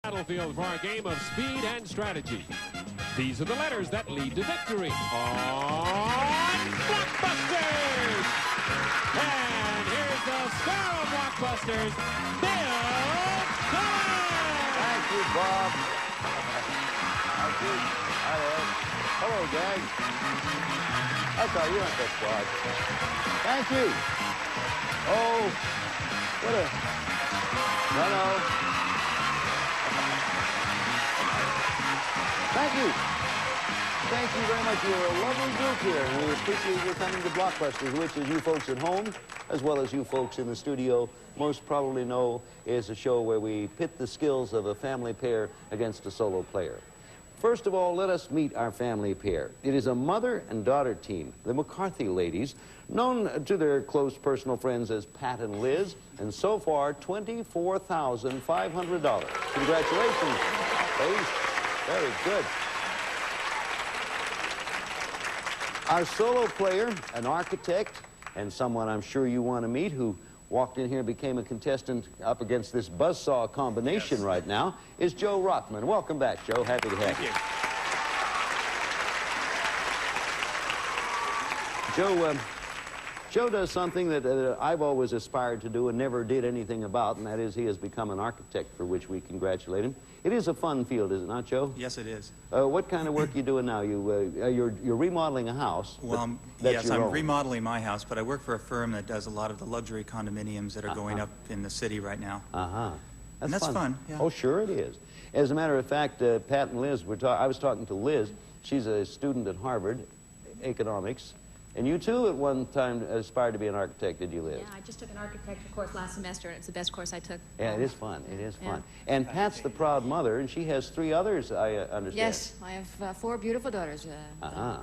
Battlefield for our game of speed and strategy. These are the letters that lead to victory on Blockbusters. And here's the star of Blockbusters, Bill Cullen. Thank you, Bob. Thank you. Hello, gang. That's all you want, this Bob. Thank you. Oh, what a... No. Thank you. Thank you very much. You're a lovely group here, and we appreciate your coming to Blockbusters, which, as you folks at home, as well as you folks in the studio, most probably know is a show where we pit the skills of a family pair against a solo player. First of all, let us meet our family pair. It is a mother and daughter team, the McCarthy ladies, known to their close personal friends as Pat and Liz, and so far, $24,500. Congratulations, ladies. Very good. Our solo player, an architect, and someone I'm sure you want to meet who walked in here and became a contestant up against this buzzsaw combination right now, is Joe Rothman. Welcome back, Joe. Happy to have you. Joe does something that I've always aspired to do and never did anything about, and that is he has become an architect, for which we congratulate him. It is a fun field, is it not, Joe? Yes, it is. What kind of work are you doing now? You're remodeling a house. Well, yes, I'm remodeling my house, but I work for a firm that does a lot of the luxury condominiums that are going up in the city right now. That's fun. Yeah. Oh, sure it is. As a matter of fact, Pat and Liz, I was talking to Liz. She's a student at Harvard, economics. And you, too, at one time aspired to be an architect, did you, Liz? Yeah, I just took an architecture course last semester, and it's the best course I took. Yeah, it is fun. It is fun. Yeah. And Pat's the proud mother, and she has 3 others, I understand. Yes, I have 4 beautiful daughters. Are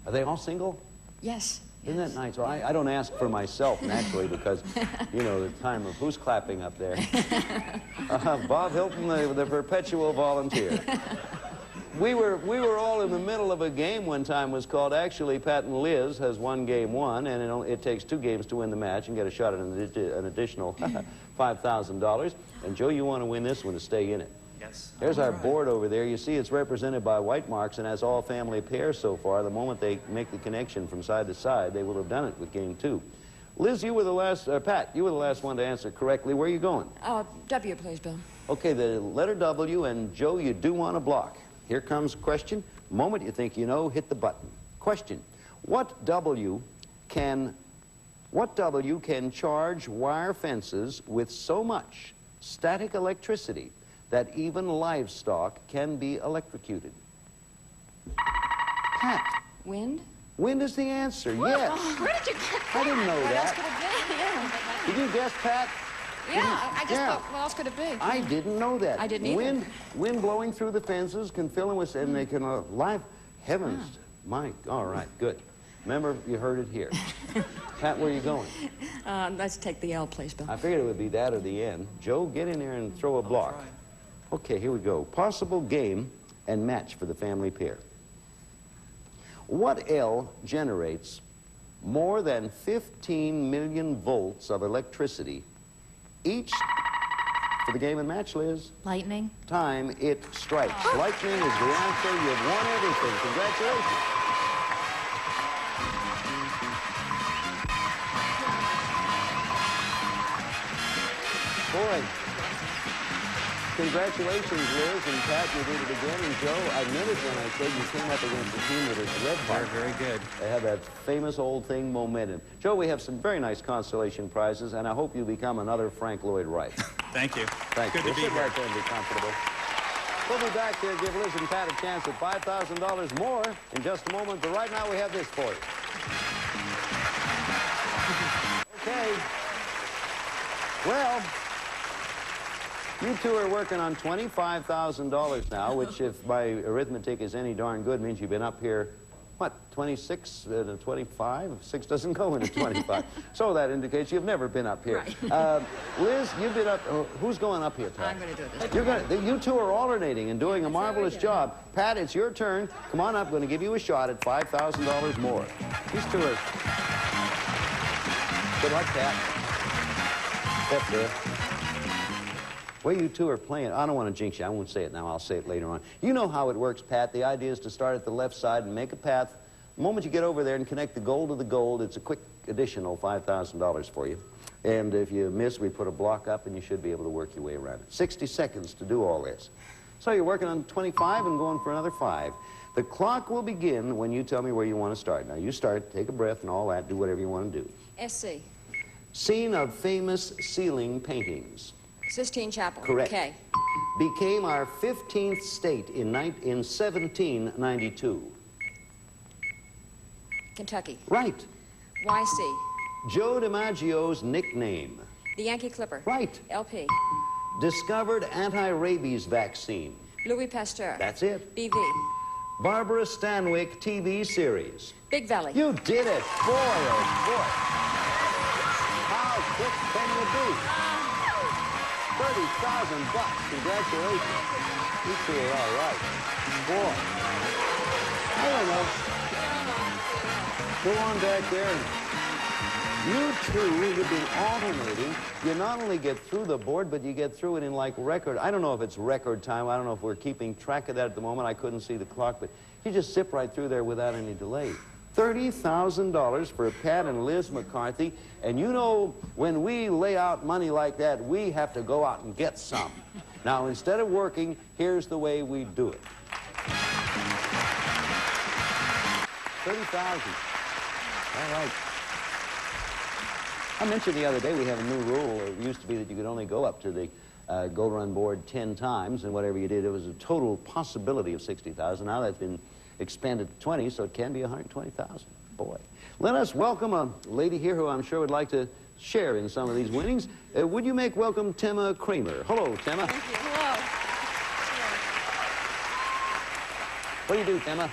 they all single? Yes. Isn't that nice? Well, I don't ask for myself, naturally, because, you know, the time of who's clapping up there. Bob Hilton, the perpetual volunteer. We were all in the middle of a game one time. Was called, actually, Pat and Liz has won game 1, and it takes 2 games to win the match and get a shot at an additional $5,000. And Joe, you want to win this one to stay in it. Yes. There's our board over there. You see it's represented by white marks, and as all family pairs so far, the moment they make the connection from side to side, they will have done it with game 2. Liz, you were the last, Pat, you were the last one to answer correctly. Where are you going? W, please, Bill. Okay, the letter W, and Joe, you do want a block. Here comes question. The moment you think you know, hit the button. Question. What W can charge wire fences with so much static electricity that even livestock can be electrocuted? Pat. Wind? Wind is the answer, yes. Oh, where did you get that? I didn't know what that. Else could it be? Yeah. Did you guess, Pat? Yeah, I just thought, what else could it be? I didn't know that. I didn't either. Wind blowing through the fences can fill them with, and they can, heavens, all right, good. Remember, you heard it here. Pat, where are you going? Let's take the L, please, Bill. I figured it would be that or the N. Joe, get in there and throw a block. Okay, here we go. Possible game and match for the family pair. What L generates more than 15 million volts of electricity each for the game and match, Liz? Lightning. Time it strikes. Lightning is the answer. You've won everything. Congratulations. Boy, congratulations, Liz and Pat. You did it again. And Joe, I meant it when I said you came up against a team that is red hot. They're very good. They have that famous old thing, momentum. Joe, we have some very nice consolation prizes, and I hope you become another Frank Lloyd Wright. Thank you. Thank you. Good to be here. Sit right there and be comfortable. We'll be back here to give Liz and Pat a chance at $5,000 more in just a moment, but right now we have this for you. Okay. Well, you 2 are working on $25,000 now, which, if my arithmetic is any darn good, means you've been up here, what, 26 to 25? 6 doesn't go into 25. So that indicates you've never been up here. Right. Liz, you've been up. Who's going up here, Pat? I'm going to do this. You 2 are alternating and doing a marvelous job. Pat, it's your turn. Come on up. I'm going to give you a shot at $5,000 more. These 2 are... Good luck, Pat. Step there. way you two are playing, I don't want to jinx you. I won't say it now. I'll say it later on. You know how it works, Pat. The idea is to start at the left side and make a path. The moment you get over there and connect the gold to the gold, it's a quick additional $5,000 for you. And if you miss, we put a block up, and you should be able to work your way around it. 60 seconds to do all this. So you're working on 25 and going for another 5. The clock will begin when you tell me where you want to start. Now, you start, take a breath and all that, do whatever you want to do. SC. Scene of famous ceiling paintings. Sistine Chapel. Correct. K. Became our 15th state in 1792. Kentucky. Right. YC. Joe DiMaggio's nickname. The Yankee Clipper. Right. LP. Discovered anti-rabies vaccine. Louis Pasteur. That's it. BV. Barbara Stanwyck TV series. Big Valley. You did it. Boy, oh boy. How quick can you be? $30,000. Congratulations. You two are all right. Boy. I don't know. Go on back there. You two, you've been alternating. You not only get through the board, but you get through it in like record. I don't know if it's record time. I don't know if we're keeping track of that at the moment. I couldn't see the clock, but you just zip right through there without any delay. $30,000 for Pat and Liz McCarthy. And you know, when we lay out money like that, we have to go out and get some. Now, instead of working, here's the way we do it. 30,000. All right. I mentioned the other day we have a new rule. It used to be that you could only go up to the Gold Run board 10 times, and whatever you did, it was a total possibility of 60,000. Now that's been expanded to 20, so it can be 120,000. Boy. Let us welcome a lady here who I'm sure would like to share in some of these winnings. Would you make welcome Temma Kramer? Hello, Temma. Thank you. Hello. What do you do, Temma?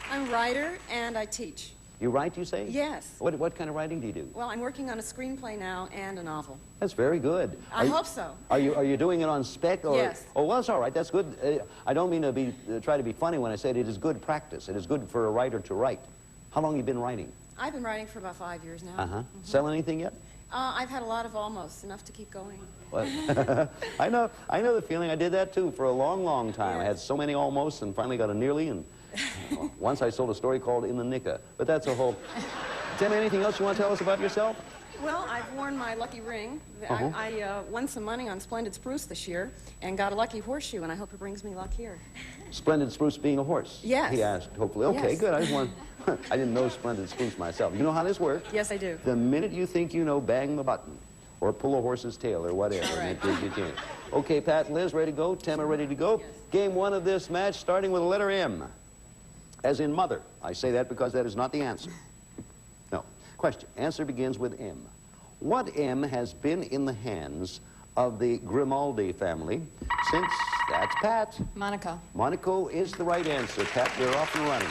I'm a writer and I teach. You write, you say? Yes. What kind of writing do you do? Well, I'm working on a screenplay now and a novel. That's very good. I hope so. Are you doing it on spec? Or? Yes. Oh, well, that's all right. That's good. I don't mean to try to be funny when I say it. It is good practice. It is good for a writer to write. How long have you been writing? I've been writing for about 5 years now. Uh-huh. Sell anything yet? I've had a lot of almost, enough to keep going. Well, I know the feeling. I did that, too, for a long, long time. Yes. I had so many almost and finally got a nearly, and once I sold a story called In the Nicka. But that's a whole... Tim, anything else you want to tell us about yourself? Well, I've worn my lucky ring. Uh-huh. I won some money on Splendid Spruce this year and got a lucky horseshoe, and I hope it brings me luck here. Splendid Spruce being a horse? Yes. He asked, hopefully. Okay, Yes. good. I just want... I didn't know Splendid Spruce myself. You know how this works? Yes, I do. The minute you think you know, bang the button. Or pull a horse's tail or whatever. All right. And it gives you a chance. Okay, Pat and Liz, ready to go? Temma, ready to go? Yes. Game one of this match, starting with the letter M. As in mother. I say that because that is not the answer. No. Question. Answer begins with M. What M has been in the hands of the Grimaldi family since... That's Pat. Monaco. Monaco is the right answer. Pat, you're off and running.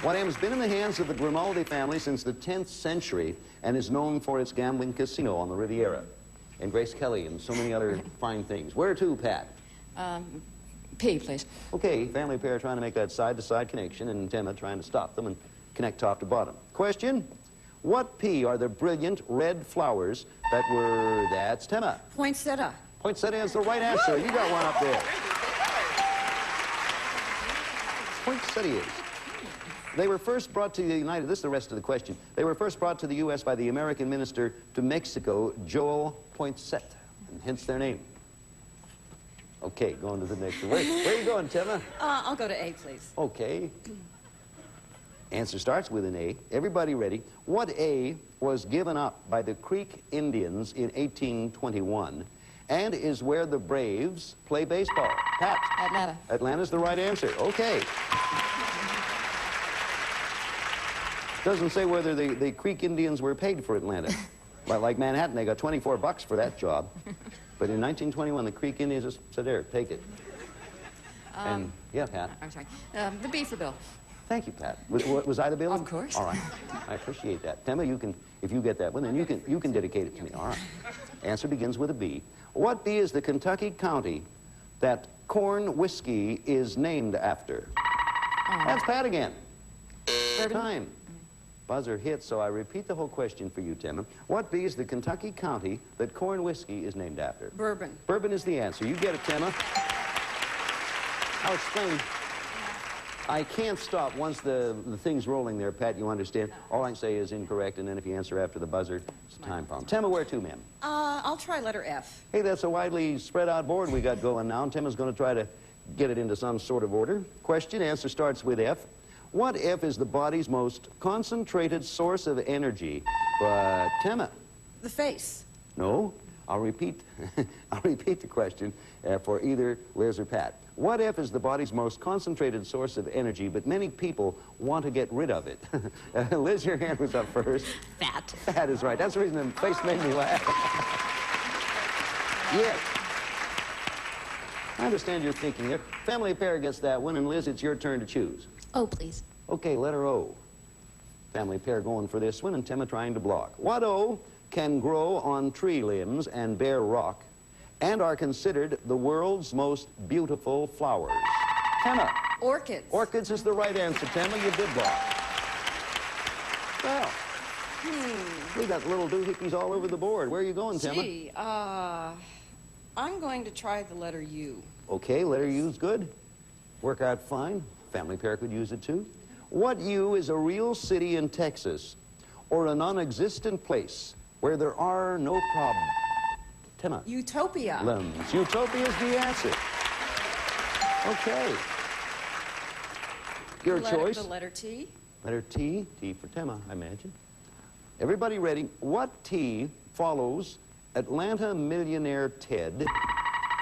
What M has been in the hands of the Grimaldi family since the 10th century and is known for its gambling casino on the Riviera. And Grace Kelly and so many other fine things. Where to, Pat? P, please. Okay, family pair trying to make that side-to-side connection and Temma trying to stop them and connect top to bottom. Question, what P are the brilliant red flowers that were... That's Temma. Poinsettia. Poinsettia is the right answer. You got one up there. Poinsettias. They were first brought to the United... This is the rest of the question. They were first brought to the U.S. by the American minister to Mexico, Joel Poinsett, and hence their name. Okay, going to the next one. Where are you going, Temma? I'll go to A, please. Okay. Answer starts with an A. Everybody ready? What A was given up by the Creek Indians in 1821 and is where the Braves play baseball? Pat? Atlanta. Atlanta's the right answer. Okay. Doesn't say whether the Creek Indians were paid for Atlanta. Well, like Manhattan, they got $24 for that job. But in 1921, the Creek Indians just said, there, take it. And, yeah, Pat. I'm sorry. The B for Bill. Thank you, Pat. Was I the Bill? Of course. All right. I appreciate that. Temma, you can, if you get that one, then you can dedicate it to me. All right. Answer begins with a B. What B is the Kentucky county that corn whiskey is named after? That's Pat again. Bourbon. Time. Buzzer hit, so I repeat the whole question for you, Tema. What B is the Kentucky county that corn whiskey is named after? Bourbon. Bourbon is the answer. You get it, Tema. I'll explain. I can't stop once the thing's rolling there, Pat, you understand? All I can say is incorrect, and then if you answer after the buzzer, it's a time problem. Tema, where to, ma'am? I'll try letter F. Hey, that's a widely spread out board we got going now, and Tema's going to try to get it into some sort of order. Question, answer starts with F. What F is the body's most concentrated source of energy? But, Tema. The face. No, I'll repeat the question for either Liz or Pat. What F is the body's most concentrated source of energy, but many people want to get rid of it? Liz, your hand was up first. Fat. Fat is right. That's the reason the face made me laugh. Yes. I understand you're thinking it. Family pair gets that one, and Liz, it's your turn to choose. Oh, please. Okay, letter O. Family pair going for this one, and Tema trying to block. What O can grow on tree limbs and bear rock, and are considered the world's most beautiful flowers? Tema. Orchids. Orchids is the right answer, Tema. You did block. Well, we got little doohickeys all over the board. Where are you going, Tema? Gee, I'm going to try the letter U. Okay, letter U's good. Work out fine. Family pair could use it too. What U is a real city in Texas, or a non-existent place where there are no problems? Tema. Utopia. Utopia is the answer. Okay. Your choice. The letter T. Letter T. T for Tema, I imagine. Everybody ready? What T follows Atlanta millionaire Ted?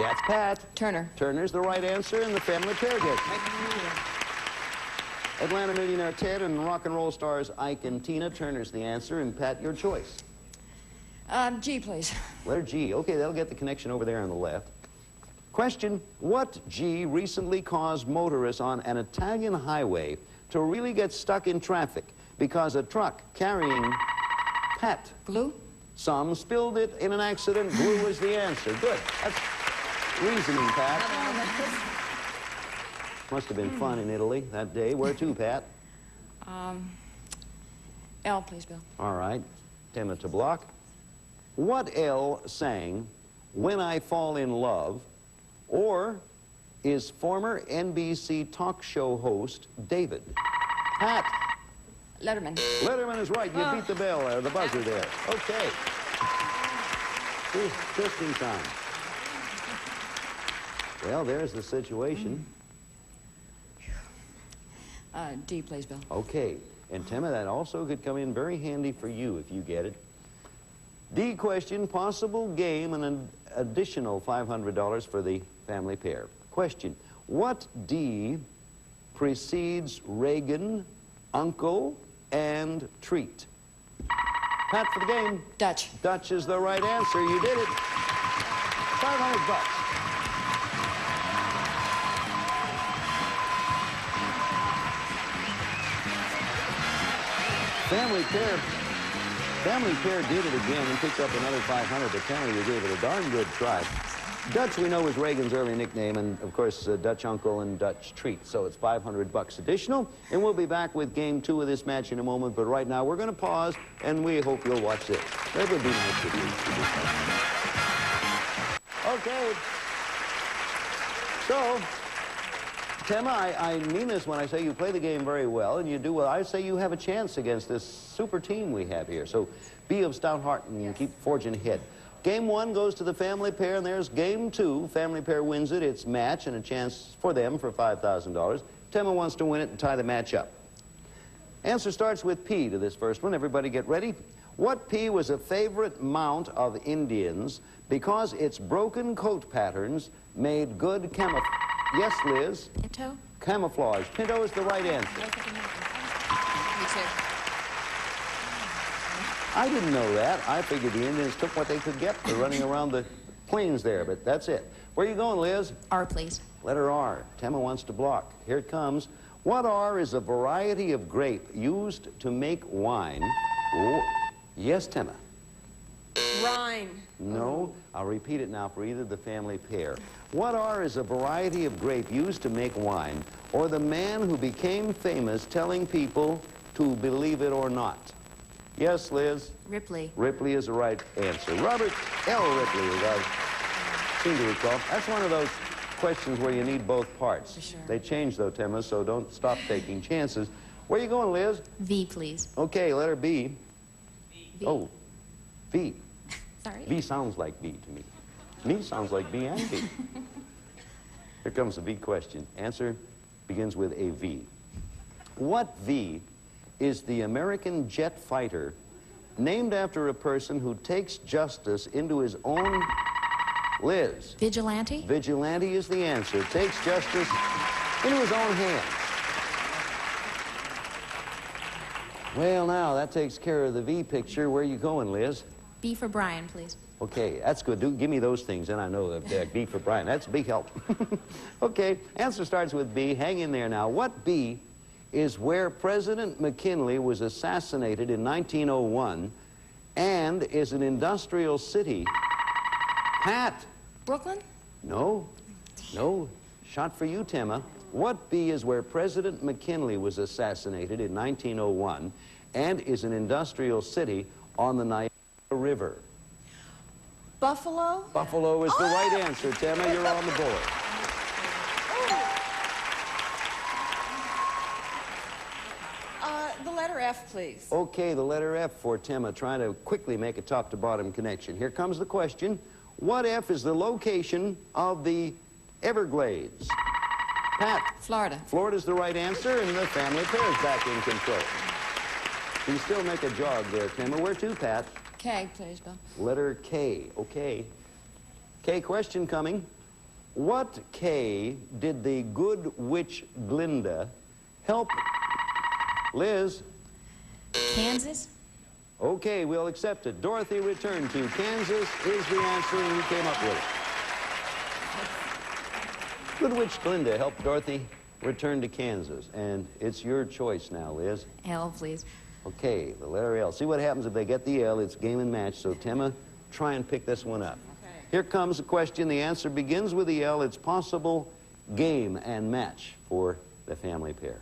That's Pat. Turner. Turner's the right answer, and the family pair gets it. Atlanta millionaire Ted and rock and roll stars Ike and Tina. Turner's the answer, and Pat, your choice. G, please. Letter G. Okay, that'll get the connection over there on the left. Question, what G recently caused motorists on an Italian highway to really get stuck in traffic because a truck carrying Pat? Glue? Some spilled it in an accident. Glue is the answer. Good. That's reasoning, Pat. Must have been fun in Italy that day. Where to, Pat? L, please, Bill. All right. Tema to block. What L sang When I Fall in Love, or is former NBC talk show host David? Pat. Letterman. Letterman is right. You beat the bell, the buzzer there. Okay. Just in time. Well, there's the situation. D, please, Bill. Okay. And Tema, that also could come in very handy for you if you get it. D question, possible game, and an additional $500 for the family pair. Question, what D precedes Reagan, uncle, and treat? Pat for the game. Dutch. Dutch is the right answer. You did it. $500. Family pair did it again and picked up another $500, but Tema, you gave it a darn good try. Dutch, we know, was Reagan's early nickname, and of course, Dutch Uncle and Dutch Treat. So it's $500 additional, and we'll be back with game 2 of this match in a moment. But right now, we're going to pause, and we hope you'll watch this. That would be nice to do. Okay. So, Tema, I mean this when I say you play the game very well, and you do well. I say you have a chance against this super team we have here. So be of stout heart and keep forging ahead. Game 1 goes to the family pair, and there's game 2. Family pair wins it. It's match and a chance for them for $5,000. Tema wants to win it and tie the match up. Answer starts with P to this first one. Everybody get ready. What P was a favorite mount of Indians because its broken coat patterns made good camouflage? Yes, Liz? Pinto? Camouflage. Pinto is the right answer. Me too. I didn't know that. I figured the Indians took what they could get for running around the plains there, but that's it. Where are you going, Liz? R, please. Letter R. Tema wants to block. Here it comes. What R is a variety of grape used to make wine? Oh, yes, Tema. Rhine. No, I'll repeat it now for either the family pair. What R is a variety of grape used to make wine, or the man who became famous telling people to believe it or not. Yes, Liz? Ripley. Ripley is the right answer. Robert L. Ripley, as I seem to recall. That's one of those questions where you need both parts. For sure. They changed, though, Timma, so don't stop taking chances. Where are you going, Liz? V, please. Okay, letter B. V. Oh, V. Sorry. V sounds like B to me. Me sounds like B and B. Here comes the V question. Answer begins with a V. What V is the American jet fighter named after a person who takes justice into his own... Liz. Vigilante. Vigilante is the answer. Takes justice into his own hands. Well, now, that takes care of the V picture. Where are you going, Liz? B for Brian, please. Okay, that's good. Give me those things, and I know that B for Brian. That's a big help. Okay, answer starts with B. Hang in there now. What B is where President McKinley was assassinated in 1901 and is an industrial city? Pat. Brooklyn? No. No. Shot for you, Timma. What B is where President McKinley was assassinated in 1901 and is an industrial city on the Niagara River? Buffalo? Buffalo is the right answer, Timma. You're on the board. The letter F, please. Okay, the letter F for Timma, trying to quickly make a top-to-bottom connection. Here comes the question. What F is the location of the Everglades? Pat. Florida. Florida's the right answer, and the family pair is back in control. You still make a jog there, Timma. Where to, Pat? K, please, Bill. Letter K. Okay. K question coming. What K did the good witch Glinda help? Liz? Kansas. Okay, we'll accept it. Dorothy returned to Kansas is the answer, and you came up with it. Good witch Glinda helped Dorothy return to Kansas, and it's your choice now, Liz. L, please. Okay, the letter L. See what happens if they get the L. It's game and match, so Timma, try and pick this one up. Okay. Here comes the question. The answer begins with the L. It's possible game and match for the family pair.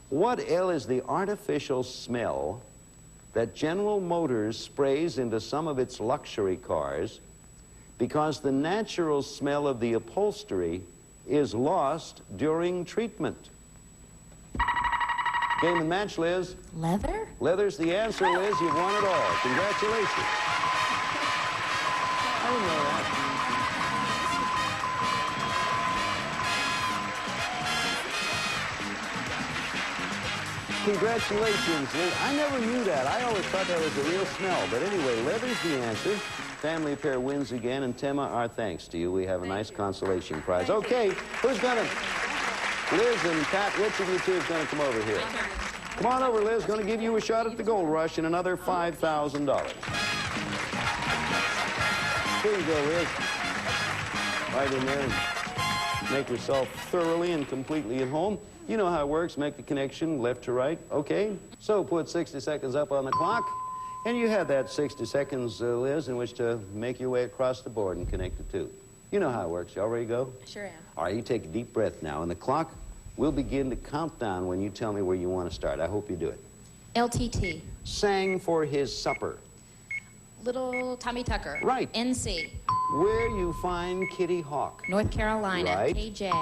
What L is the artificial smell that General Motors sprays into some of its luxury cars because the natural smell of the upholstery is lost during treatment? Game and match, Liz. Leather. Leather's the answer, Liz. You've won it all. Congratulations. I didn't know that. Congratulations, Liz. I never knew that. I always thought that was a real smell. But anyway, leather's the answer. Family pair wins again, and Timma, our thanks to you. We have a nice consolation prize. Okay, who's gonna... Liz and Pat, which of you two is gonna come over here? Come on over, Liz. Gonna give you a shot at the gold rush and another $5,000. Here you go, Liz. Right in there and make yourself thoroughly and completely at home. You know how it works. Make the connection left to right. Okay? So put 60 seconds up on the clock. And you have that 60 seconds, Liz, in which to make your way across the board and connect the two. You know how it works. You all ready to go? Sure am. All right, you take a deep breath now. And the clock will begin to count down when you tell me where you want to start. I hope you do it. LTT. Sang for his supper. Little Tommy Tucker. Right. NC. Where you find Kitty Hawk. North Carolina. Right. KJ.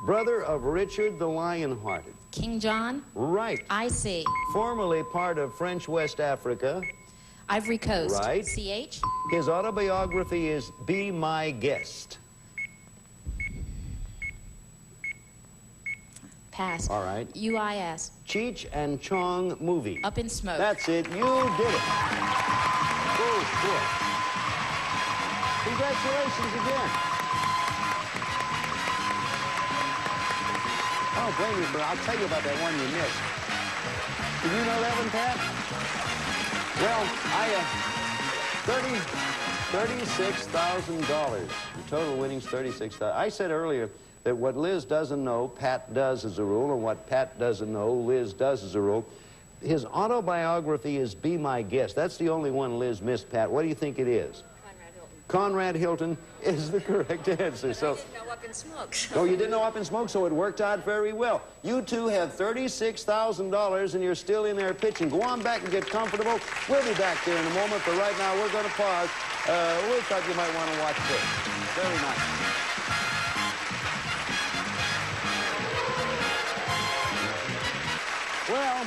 Brother of Richard the Lionhearted. King John. Right. IC. Formerly part of French West Africa. Ivory Coast. Right. CH. His autobiography is Be My Guest. Pass. All right. UIS. Cheech and Chong movie. Up in Smoke. That's it. You did it. Oh, cool. Congratulations again. Oh, blame me, but I'll tell you about that one you missed. Did you know that one, Pat? Well, $36,000. The total winnings, $36,000. I said earlier that what Liz doesn't know, Pat does as a rule, and what Pat doesn't know, Liz does as a rule. His autobiography is Be My Guest. That's the only one Liz missed, Pat. What do you think it is? Conrad Hilton is the correct answer. So, I didn't know Up in Smoke. oh, you didn't know Up in Smoke, so it worked out very well. You two have $36,000, and you're still in there pitching. Go on back and get comfortable. We'll be back there in a moment, but right now we're going to pause. We thought you might want to watch this. Very nice. Well,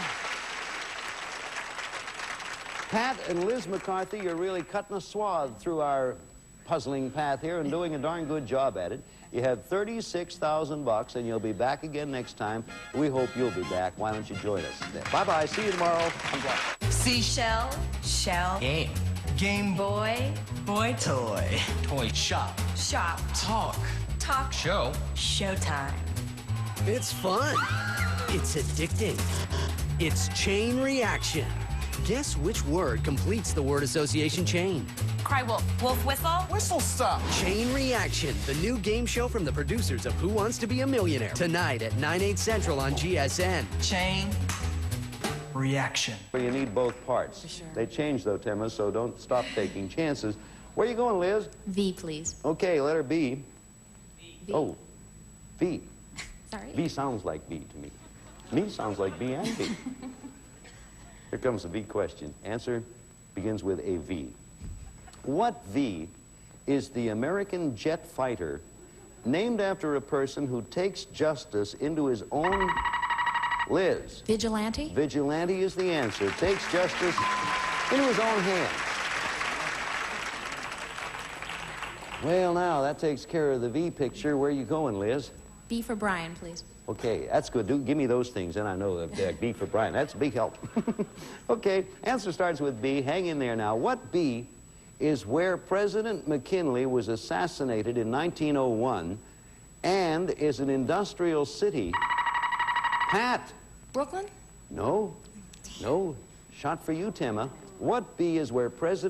Pat and Liz McCarthy, you're really cutting a swath through our puzzling path here and doing a darn good job at it. You have $36,000, and you'll be back again next time. We hope you'll be back. Why don't you join us? Bye-bye. See you tomorrow. I'm Block. Seashell, shell, Game. Game boy, boy toy. Toy shop. shop, Talk. talk, Show. showtime. It's fun. It's addicting. It's chain reaction. Guess which word completes the word association chain? Cry wolf, wolf whistle, Whistle stop. Chain Reaction, the new game show from the producers of Who Wants to Be a Millionaire. Tonight at 9/8 Central on GSN. Chain reaction. You need both parts. sure. They changed, though, Timma, so don't stop taking chances. Where you going, Liz? V, please. Okay, letter B. V. Oh, V. Sorry. V sounds like B to me. Me sounds like B and B. Here comes the V question. Answer begins with a V. What V is the American jet fighter named after a person who takes justice into his own... Liz. Vigilante? Vigilante is the answer. Takes justice into his own hands. Well, now, that takes care of the V picture. Where are you going, Liz? B for Brian, please. Okay, that's good. Give me those things, and I know that B for Brian. That's a big help. Okay, answer starts with B. Hang in there now. What B is where President McKinley was assassinated in 1901 and is an industrial city? Pat. Brooklyn? No. No. Shot for you, Timma. What B is where President